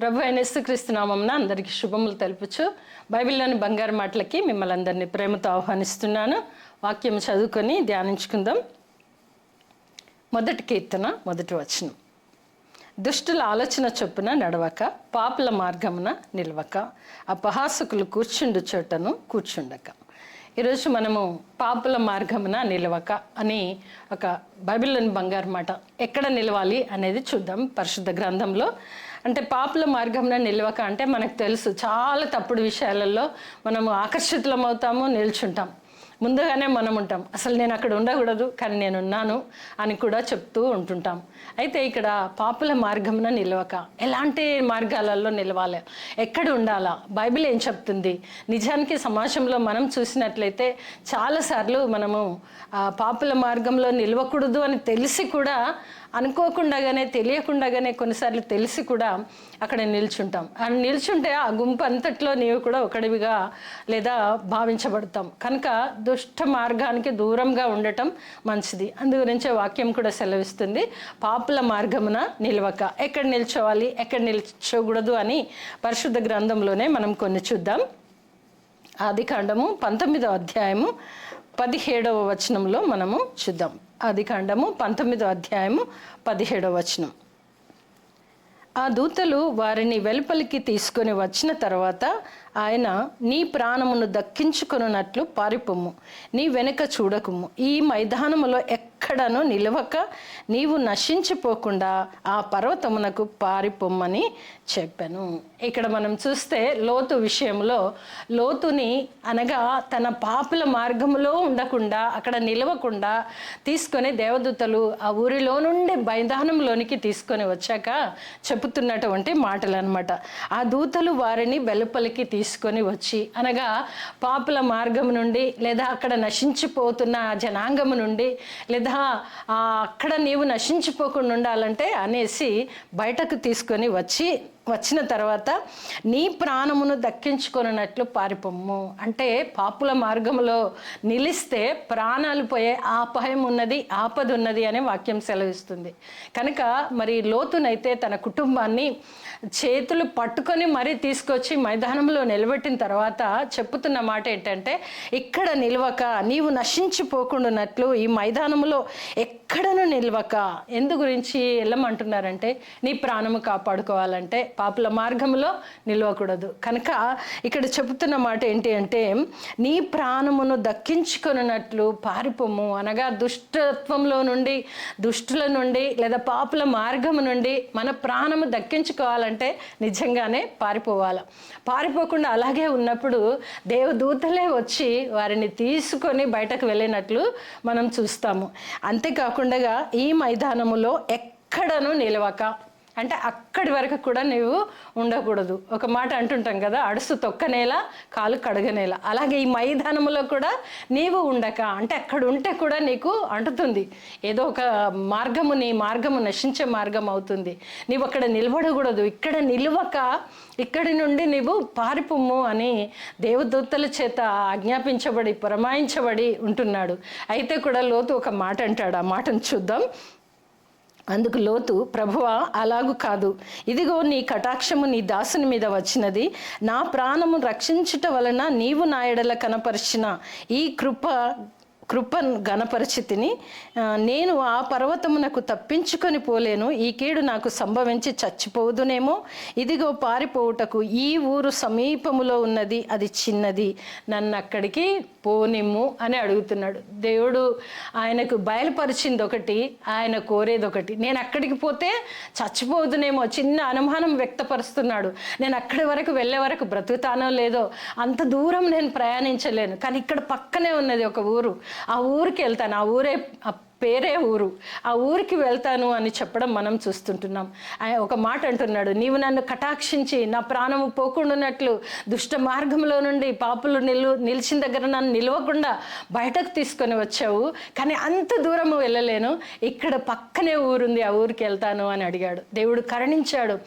ప్రభు అయిన యేసుక్రీస్తు నామమున అందరికీ శుభములు తెలుపుచు బైబిల్లోని బంగారు మాటలకి మిమ్మల్ని అందరినీ ప్రేమతో ఆహ్వానిస్తున్నాను. వాక్యం చదువుకొని ధ్యానించుకుందాం. మొదటి కీర్తన మొదటి వచనం. దుష్టుల ఆలోచన చొప్పున నడవక, పాపుల మార్గమున నిలవక, అపహాసకులు కూర్చుండు చోటను కూర్చుండక. ఈరోజు మనము పాపుల మార్గమున నిలవక అని ఒక బైబిల్లోని బంగారు మాట ఎక్కడ నిలవాలి అనేది చూద్దాం పరిశుద్ధ గ్రంథంలో. అంటే పాపుల మార్గంలో నిలవక అంటే మనకు తెలుసు చాలా తప్పుడు విషయాలలో మనము ఆకర్షితులం అవుతాము, నిల్చుంటాం. ముందుగానే మనం ఉంటాం, అసలు నేను అక్కడ ఉండకూడదు కానీ నేను ఉన్నాను అని కూడా చెప్తూ ఉంటుంటాం. అయితే ఇక్కడ పాపుల మార్గమున నిలవక, ఎలాంటి మార్గాలలో నిలవాలి, ఎక్కడ ఉండాలా, బైబిల్ ఏం చెప్తుంది? నిజానికి సమాజంలో మనం చూసినట్లయితే చాలాసార్లు మనము పాపుల మార్గంలో నిలవకూడదు అని తెలిసి కూడా అనుకోకుండానే తెలియకుండానే కొన్నిసార్లు తెలిసి కూడా అక్కడ నిల్చుంటాం. అని నిల్చుంటే ఆ గుంపు అంతట్లో నీవు కూడా ఒకడివిగా లేదా భావించబడతాం. కనుక దుష్ట మార్గానికి దూరంగా ఉండటం మంచిది. అందు గురించే వాక్యం కూడా సెలవిస్తుంది, పాపుల మార్గమున నిలవక. ఎక్కడ నిల్చోవాలి, ఎక్కడ నిల్చోకూడదు అని పరిశుద్ధ గ్రంథంలోనే మనం కొన్ని చూద్దాం. ఆదికాండము 19వ అధ్యాయము 17వ వచనంలో మనము చూద్దాం. ఆదికాండము 19వ అధ్యాయము 17వ వచనం. ఆ దూతలు వారిని వెలుపలికి తీసుకొని వచ్చిన తర్వాత ఆయన, నీ ప్రాణమును దక్కించుకొనున్నట్లు పారిపోము, నీ వెనుక చూడకుము, ఈ మైదానములో ఎక్కడను నిలవక నీవు నశించిపోకుండా ఆ పర్వతమునకు పారిపోమ్మని చెప్పాను. ఇక్కడ మనం చూస్తే లోతు విషయంలో, లోతుని అనగా తన పాపుల మార్గములో ఉండకుండా అక్కడ నిలవకుండా తీసుకొని దేవదూతలు ఆ ఊరిలో నుండి మైదానంలోనికి తీసుకొని వచ్చాక చెబుతున్నటువంటి మాటలు అనమాట. ఆ దూతలు వారిని వెలుపలికి తీసుకొని వచ్చి, అనగా పాపుల మార్గం నుండి లేదా అక్కడ నశించిపోతున్న జనాంగము నుండి లేదా అక్కడ నీవు నశించిపోకుండా ఉండాలంటే అనేసి బయటకు తీసుకొని వచ్చిన తర్వాత నీ ప్రాణమును దక్కించుకొనున్నట్లు పారిపోము. అంటే పాపుల మార్గంలో నిలిస్తే ప్రాణాలు పోయే అపాయం ఉన్నది, ఆపద ఉన్నది అనే వాక్యం సెలవిస్తుంది. కనుక మరి లోతునైతే తన కుటుంబాన్ని చేతులు పట్టుకొని మరీ తీసుకొచ్చి మైదానంలో నిలబెట్టిన తర్వాత చెప్పుతున్న మాట ఏంటంటే, ఇక్కడ నిలవక నీవు నశించిపోకుండానట్లు ఈ మైదానంలో ఎక్కడను నిలవక. ఎందు గురించి వెళ్ళమంటున్నారంటే, నీ ప్రాణము కాపాడుకోవాలంటే పాపుల మార్గంలో నిలవకూడదు. కనుక ఇక్కడ చెబుతున్న మాట ఏంటి అంటే, నీ ప్రాణమును దక్కించుకొనున్నట్లు పారిపోము. అనగా దుష్టత్వంలో నుండి, దుష్టుల నుండి లేదా పాపుల మార్గము నుండి మన ప్రాణము దక్కించుకోవాలంటే నిజంగానే పారిపోకుండా అలాగే ఉన్నప్పుడు దేవదూతలే వచ్చి వారిని తీసుకొని బయటకు వెళ్ళినట్లు మనం చూస్తాము. అంతేకాకుండా ఈ మైదానములో ఎక్కడను నిలవక అంటే అక్కడి వరకు కూడా నీవు ఉండకూడదు. ఒక మాట అంటుంటాం కదా, అడుసు తొక్కనేలా కాలు కడగనేలా. అలాగే ఈ మైదానంలో కూడా నీవు ఉండక, అంటే అక్కడ ఉంటే కూడా నీకు అంటుతుంది ఏదో ఒక మార్గము, నీ మార్గము నశించే మార్గం అవుతుంది. నీవు అక్కడ నిలబడకూడదు. ఇక్కడ నిలవక ఇక్కడి నుండి నీవు పారిపోము అని దేవదూతల చేత ఆజ్ఞాపించబడి పురమాయించబడి ఉంటున్నాడు. అయితే కూడా లోతు ఒక మాట అంటాడు, ఆ మాటను చూద్దాం. అందుకు లోతు, ప్రభువా అలాగు కాదు, ఇదిగో నీ కటాక్షము నీ దాసుని మీద వచ్చినది, నా ప్రాణము రక్షించుట వలన నీవు నా ఎడల కనపరిచిన ఈ కృప గణపరిచితిని. నేను ఆ పర్వతమునకు తప్పించుకొని పోలేను, ఈ కీడు నాకు సంభవించి చచ్చిపోదునేమో. ఇదిగో పారిపోవుటకు ఈ ఊరు సమీపములో ఉన్నది, అది చిన్నది, నన్ను అక్కడికి పోనిమ్ము అని అడుగుతున్నాడు. దేవుడు ఆయనకు బయలుపరిచింది ఒకటి, ఆయన కోరేది ఒకటి. నేను అక్కడికి పోతే చచ్చిపోదునేమో, చిన్న అనుమానం వ్యక్తపరుస్తున్నాడు. నేను అక్కడి వరకు వెళ్ళే వరకు బ్రతుకుతానో లేదో, అంత దూరం నేను ప్రయాణించలేను, కానీ ఇక్కడ పక్కనే ఉన్నది ఒక ఊరు, ఆ ఊరికి వెళ్తాను, ఆ ఊరే పేరే ఊరు, ఆ ఊరికి వెళ్తాను అని చెప్పడం మనం చూస్తుంటున్నాం. ఆయన ఒక మాట అంటున్నాడు, నీవు నన్ను కటాక్షించి నా ప్రాణము పోకుండానట్లు దుష్ట మార్గంలో నుండి పాపులు నిలిచిన దగ్గర నన్ను నిలవకుండా బయటకు తీసుకొని వచ్చావు, కానీ అంత దూరము వెళ్ళలేను, ఇక్కడ పక్కనే ఊరుంది, ఆ ఊరికి వెళ్తాను అని అడిగాడు. దేవుడు కరుణించాడు.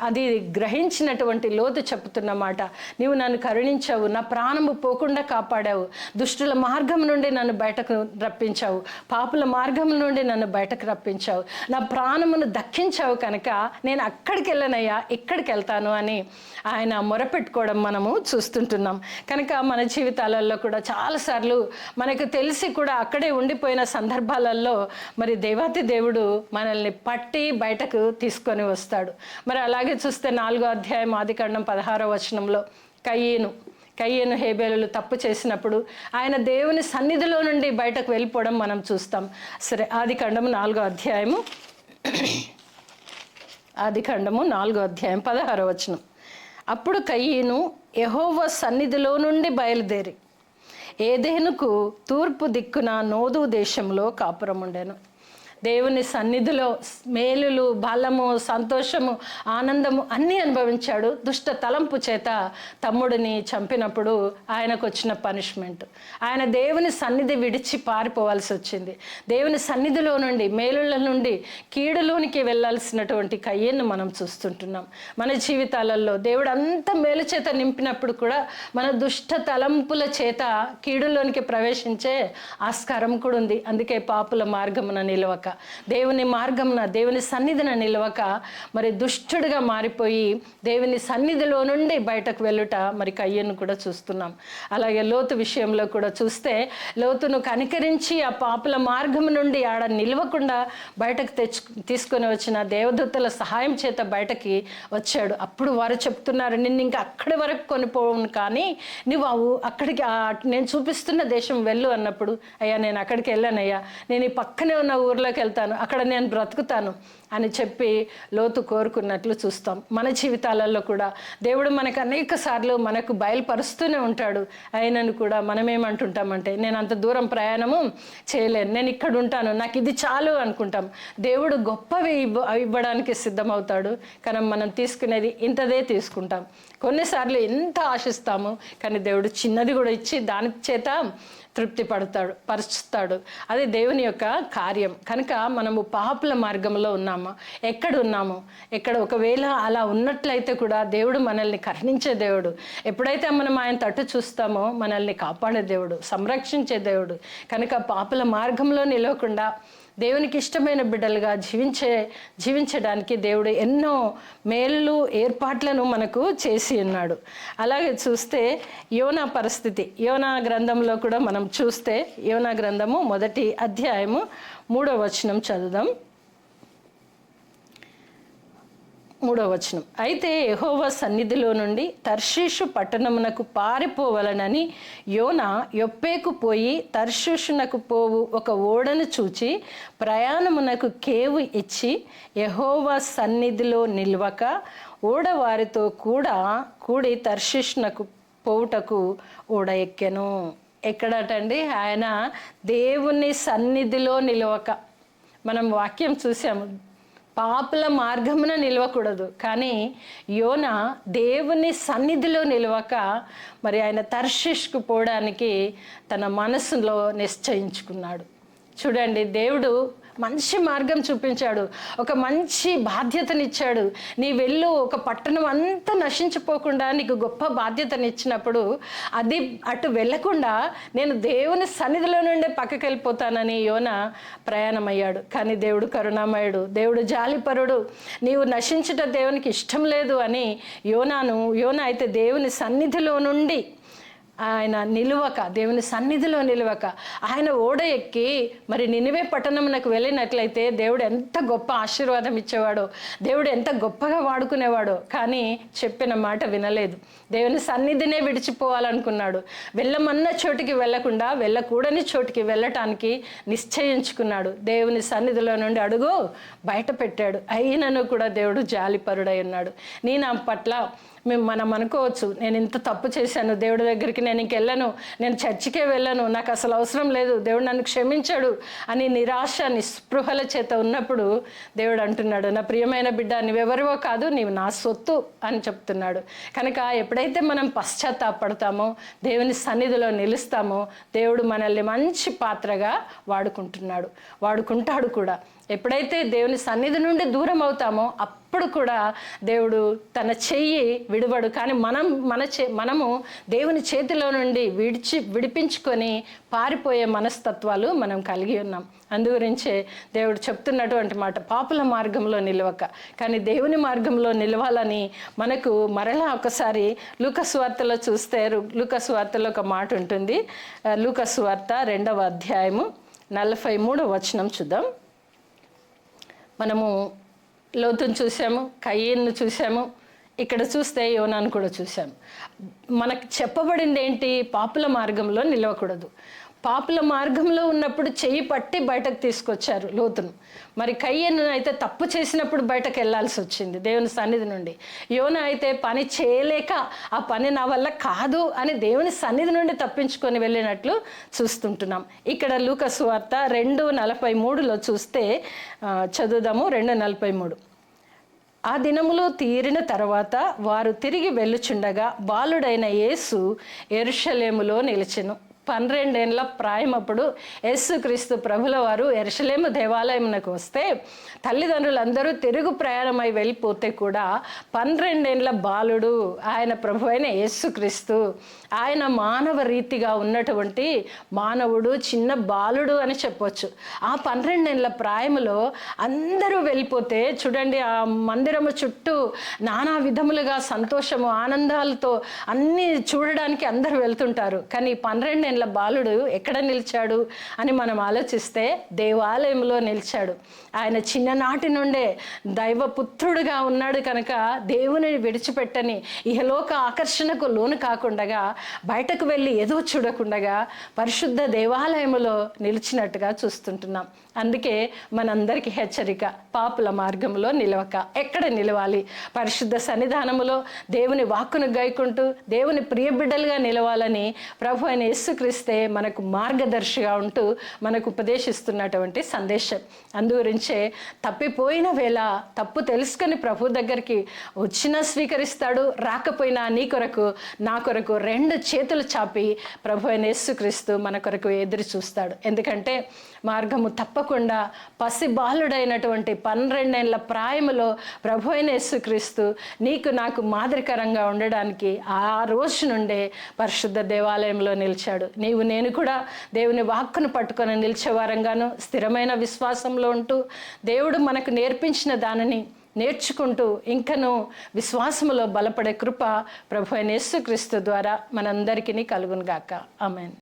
అది గ్రహించినటువంటి లోతు చెప్తున్న మాట, నీవు నన్ను కరుణించావు, నా ప్రాణము పోకుండా కాపాడావు, దుష్టుల మార్గం నుండి నన్ను బయటకు రప్పించావు, పాపుల మార్గం నుండి నన్ను బయటకు రప్పించావు, నా ప్రాణమును దక్కించావు కనుక నేను అక్కడికి వెళ్ళనయ్యా, ఇక్కడికి వెళ్తాను అని ఆయన మొరపెట్టుకోవడం మనము చూస్తుంటున్నాం. కనుక మన జీవితాలలో కూడా చాలాసార్లు మనకు తెలిసి కూడా అక్కడే ఉండిపోయిన సందర్భాలలో మరి దేవాతి దేవుడు మనల్ని పట్టి బయటకు తీసుకొని వస్తాడు. మరి అలాగే చూస్తే 4వ అధ్యాయం ఆదికాండం 16వ వచనంలో కయ్యేను హేబేలులు తప్పు చేసినప్పుడు ఆయన దేవుని సన్నిధిలో నుండి బయటకు వెళ్ళిపోవడం మనం చూస్తాం. సరే, ఆదికాండము 4వ అధ్యాయము 16వ వచనం. అప్పుడు కయ్యేను యెహోవా సన్నిధిలో నుండి బయలుదేరి ఏదెనుకు తూర్పు దిక్కున నోదు దేశంలో కాపురం ఉండెను. దేవుని సన్నిధిలో మేలులు, బలము, సంతోషము, ఆనందము అన్నీ అనుభవించాడు. దుష్ట తలంపు చేత తమ్ముడిని చంపినప్పుడు ఆయనకు వచ్చిన పనిష్మెంట్, ఆయన దేవుని సన్నిధి విడిచి పారిపోవాల్సి వచ్చింది. దేవుని సన్నిధిలో నుండి, మేలుల నుండి కీడులోనికి వెళ్ళాల్సినటువంటి కయ్యేను మనం చూస్తుంటున్నాం. మన జీవితాలలో దేవుడు అంత మేలు చేత నింపినప్పుడు కూడా మన దుష్ట తలంపుల చేత కీడులోనికి ప్రవేశించే ఆస్కారం కూడా ఉంది. అందుకే పాపుల మార్గమున నిలవక, దేవుని మార్గమున, దేవుని సన్నిధిన నిలవక మరి దుష్టుడిగా మారిపోయి దేవుని సన్నిధిలో నుండి బయటకు వెళ్ళుట మరి కయ్యను కూడా చూస్తున్నాం. అలాగే లోతు విషయంలో కూడా చూస్తే లోతును కనికరించి ఆ పాపుల మార్గం నుండి ఆడ నిలవకుండా బయటకు తీసుకొని వచ్చిన దేవదూతల సహాయం చేత బయటకి వచ్చాడు. అప్పుడు వారు చెప్తున్నారు, నిన్ను ఇంకా అక్కడి వరకు కొనిపోవును, కానీ నువ్వు అక్కడికి నేను చూపిస్తున్న దేశం వెళ్ళు అన్నప్పుడు, అయ్యా నేను అక్కడికి వెళ్ళానయ్యా, నేను ఈ పక్కనే ఉన్న ఊర్లోకి వెళ్తాను, అక్కడ నేను బ్రతుకుతాను అని చెప్పి లోతు కోరుకున్నట్లు చూస్తాం. మన జీవితాలలో కూడా దేవుడు మనకు అనేక సార్లు మనకు బయలుపరుస్తూనే ఉంటాడు. అయినను కూడా మనం ఏమంటుంటామంటే, నేను అంత దూరం ప్రయాణము చేయలేను, నేను ఇక్కడ ఉంటాను, నాకు ఇది చాలు అనుకుంటాం. దేవుడు గొప్పవి ఇవ్వడానికి సిద్ధమవుతాడు, కానీ మనం తీసుకునేది ఇంతదే తీసుకుంటాం. కొన్నిసార్లు ఎంత ఆశిస్తాము, కానీ దేవుడు చిన్నది కూడా ఇచ్చి దాని చేత తృప్తి పరుస్తాడు. అది దేవుని యొక్క కార్యం. కనుక మనము పాపుల మార్గంలో ఉన్నాము, ఎక్కడ ఒకవేళ అలా ఉన్నట్లయితే కూడా దేవుడు మనల్ని కరుణించే దేవుడు. ఎప్పుడైతే మనం ఆయన తట్టు చూస్తామో మనల్ని కాపాడే దేవుడు, సంరక్షించే దేవుడు. కనుక పాపుల మార్గంలో నిలవకుండా దేవునికి ఇష్టమైన బిడ్డలుగా జీవించడానికి దేవుడు ఎన్నో మేలు ఏర్పాట్లను మనకు చేసి ఉన్నాడు. అలాగే చూస్తే యోనా పరిస్థితి, యోనా గ్రంథంలో కూడా మనం చూస్తే యోనా గ్రంథము 1వ అధ్యాయము 3వ వచనం చదువుదాం. 3వ వచనం. అయితే యెహోవా సన్నిధిలో నుండి తర్షీషు పట్టణమునకు పారిపోవలనని యోనా యొప్పేకు పోయి తర్షీషునకు పోవు ఒక ఓడను చూచి ప్రయాణమునకు కేవు ఇచ్చి యెహోవా సన్నిధిలో నిల్వక ఓడ వారితో కూడి తర్షీషునకు పోవుటకు ఓడ ఎక్కెను. ఎక్కడటండి? ఆయన దేవుని సన్నిధిలో నిలవక. మనం వాక్యం చూసాము, పాపుల మార్గమున నిలవకూడదు, కానీ యోనా దేవుని సన్నిధిలో నిలవక మరి ఆయన తర్షీష్కు పోవడానికి తన మనసులో నిశ్చయించుకున్నాడు. చూడండి, దేవుడు మంచి మార్గం చూపించాడు, ఒక మంచి బాధ్యతనిచ్చాడు. నీ వెళ్ళు, ఒక పట్టణం అంతా నశించిపోకుండా నీకు గొప్ప బాధ్యతనిచ్చినప్పుడు అది అటు వెళ్ళకుండా నేను దేవుని సన్నిధిలో నుండే పక్కకి వెళ్ళిపోతానని యోనా ప్రయాణమయ్యాడు. కానీ దేవుడు కరుణామయుడు, దేవుడు జాలిపరుడు. నీవు నశించుట దేవునికి ఇష్టం లేదు అని యోనా అయితే దేవుని సన్నిధిలో నుండి ఆయన దేవుని సన్నిధిలో నిలవక ఆయన ఓడ ఎక్కి మరి నినివే పట్టణమునకు వెళ్ళినట్లయితే దేవుడు ఎంత గొప్ప ఆశీర్వాదం ఇచ్చేవాడో, దేవుడు ఎంత గొప్పగా వాడుకునేవాడో. కానీ చెప్పిన మాట వినలేదు, దేవుని సన్నిధినే విడిచిపోవాలనుకున్నాడు. వెళ్ళమన్న చోటికి వెళ్ళకుండా వెళ్ళకూడని చోటికి వెళ్ళటానికి నిశ్చయించుకున్నాడు. దేవుని సన్నిధిలో నుండి అడుగు బయట పెట్టాడు. అయినను కూడా దేవుడు జాలిపరుడై ఉన్నాడు. నా పట్ల మనం అనుకోవచ్చు, నేను ఇంత తప్పు చేశాను, దేవుడి దగ్గరికి నేను ఇంకెళ్ళను, నేను చర్చికే వెళ్ళను, నాకు అసలు అవసరం లేదు, దేవుడు నన్ను క్షమించాడు అని నిరాశ నిస్పృహల చేత ఉన్నప్పుడు దేవుడు అంటున్నాడు, నా ప్రియమైన బిడ్డ, నువ్వెవరివో కాదు, నీవు నా సొత్తు అని చెప్తున్నాడు. కనుక ఎప్పుడైతే మనం పశ్చాత్తాపడతామో, దేవుని సన్నిధిలో నిలుస్తామో, దేవుడు మనల్ని మంచి పాత్రగా వాడుకుంటాడు కూడా. ఎప్పుడైతే దేవుని సన్నిధి నుండి దూరం అవుతామో అప్పుడు కూడా దేవుడు తన చెయ్యి విడువడు. కానీ మనము దేవుని చేతిలో నుండి విడిపించుకొని పారిపోయే మనస్తత్వాలు మనం కలిగి ఉన్నాం. అందుగురించే దేవుడు చెప్తున్నటువంటి మాట, పాపుల మార్గంలో నిలవక కానీ దేవుని మార్గంలో నిలవాలని మనకు మరలా ఒకసారి లూకాసు వార్తలో చూస్తే, లూకాసు వార్తలో ఒక మాట ఉంటుంది. లూకాసు వార్త 2వ అధ్యాయము 43వ వచనం చూద్దాం. మనము లోతును చూసాము, కయీన్ను చూసాము, ఇక్కడ చూస్తే యోనాను కూడా చూసాము. మనకు చెప్పబడింది ఏంటి? పాపుల మార్గంలో నిలవకూడదు. పాపుల మార్గంలో ఉన్నప్పుడు చెయ్యి పట్టి బయటకు తీసుకొచ్చారు లోతును. మరి కయ్యను అయితే తప్పు చేసినప్పుడు బయటకు వెళ్ళాల్సి వచ్చింది దేవుని సన్నిధి నుండి. యోన అయితే పని చేయలేక ఆ పని నా వల్ల కాదు అని దేవుని సన్నిధి నుండి తప్పించుకొని వెళ్ళినట్లు చూస్తుంటున్నాం. ఇక్కడ లూకాసు వార్త 2:43లో చూస్తే చదువుదాము. 2:43. ఆ దినములు తీరిన తర్వాత వారు తిరిగి వెళ్ళుచుండగా బాలుడైన యేసు యెరూషలేములో నిలిచెను. 12 ఏళ్ల ప్రాయమప్పుడు యేసుక్రీస్తు ప్రభుల వారు యెరూషలేము దేవాలయమునకు వస్తే తల్లిదండ్రులందరూ తిరుగు ప్రయాణమై వెళ్ళిపోతే కూడా 12 ఏళ్ల బాలుడు ఆయన ప్రభు అయిన యేసుక్రీస్తు, ఆయన మానవ రీతిగా ఉన్నటువంటి మానవుడు, చిన్న బాలుడు అని చెప్పొచ్చు. ఆ 12 ఏళ్ల ప్రాయములో అందరూ వెళ్ళిపోతే చూడండి, ఆ మందిరము చుట్టూ నానా విధములుగా సంతోషము ఆనందాలతో అన్నీ చూడడానికి అందరూ వెళ్తుంటారు. కానీ 12 ఏళ్ల బాలుడు ఎక్కడ నిలిచాడు అని మనం ఆలోచిస్తే దేవాలయంలో నిలిచాడు. ఆయన చిన్ననాటి నుండే దైవపుత్రుడుగా ఉన్నాడు కనుక దేవుని విడిచిపెట్టని, ఇహలోక ఆకర్షణకు లోను కాకుండా, బయటకు వెళ్ళి ఏదో చూడకుండా పరిశుద్ధ దేవాలయములో నిలిచినట్టుగా చూస్తుంటున్నాం. అందుకే మనందరికీ హెచ్చరిక, పాపుల మార్గంలో నిలవక. ఎక్కడ నిలవాలి? పరిశుద్ధ సన్నిధానములో దేవుని వాక్కును గైకుంటూ దేవుని ప్రియబిడ్డలుగా నిలవాలని ప్రభు అయిన యేసుక్రీస్తే మనకు మార్గదర్శిగా ఉంటూ మనకు ఉపదేశిస్తున్నటువంటి సందేశం. అందుగురించే తప్పిపోయిన వేళ తప్పు తెలుసుకొని ప్రభు దగ్గరికి వచ్చినా స్వీకరిస్తాడు, రాకపోయినా నీ కొరకు నా కొరకు 2 చేతులు చాపి ప్రభు అయిన యేసుక్రీస్తు మన కొరకు ఎదురు చూస్తాడు. ఎందుకంటే మార్గము తప్పకుండా పసి బాలుడైనటువంటి 12 ఏళ్ల ప్రాయములో ప్రభు అయిన యేసుక్రీస్తు నీకు నాకు మాదిరికరంగా ఉండడానికి ఆ రోజు నుండే పరిశుద్ధ దేవాలయంలో నిలిచాడు. నీవు నేను కూడా దేవుని వాక్కును పట్టుకొని నిలిచేవారంగాను స్థిరమైన విశ్వాసంలో ఉంటూ దేవుడు మనకు నేర్పించిన దానిని నేర్చుకుంటూ ఇంకను విశ్వాసములో బలపడే కృప ప్రభు అయిన యేసుక్రీస్తు ద్వారా మనందరికీ కలుగును గాక. ఆమేన్.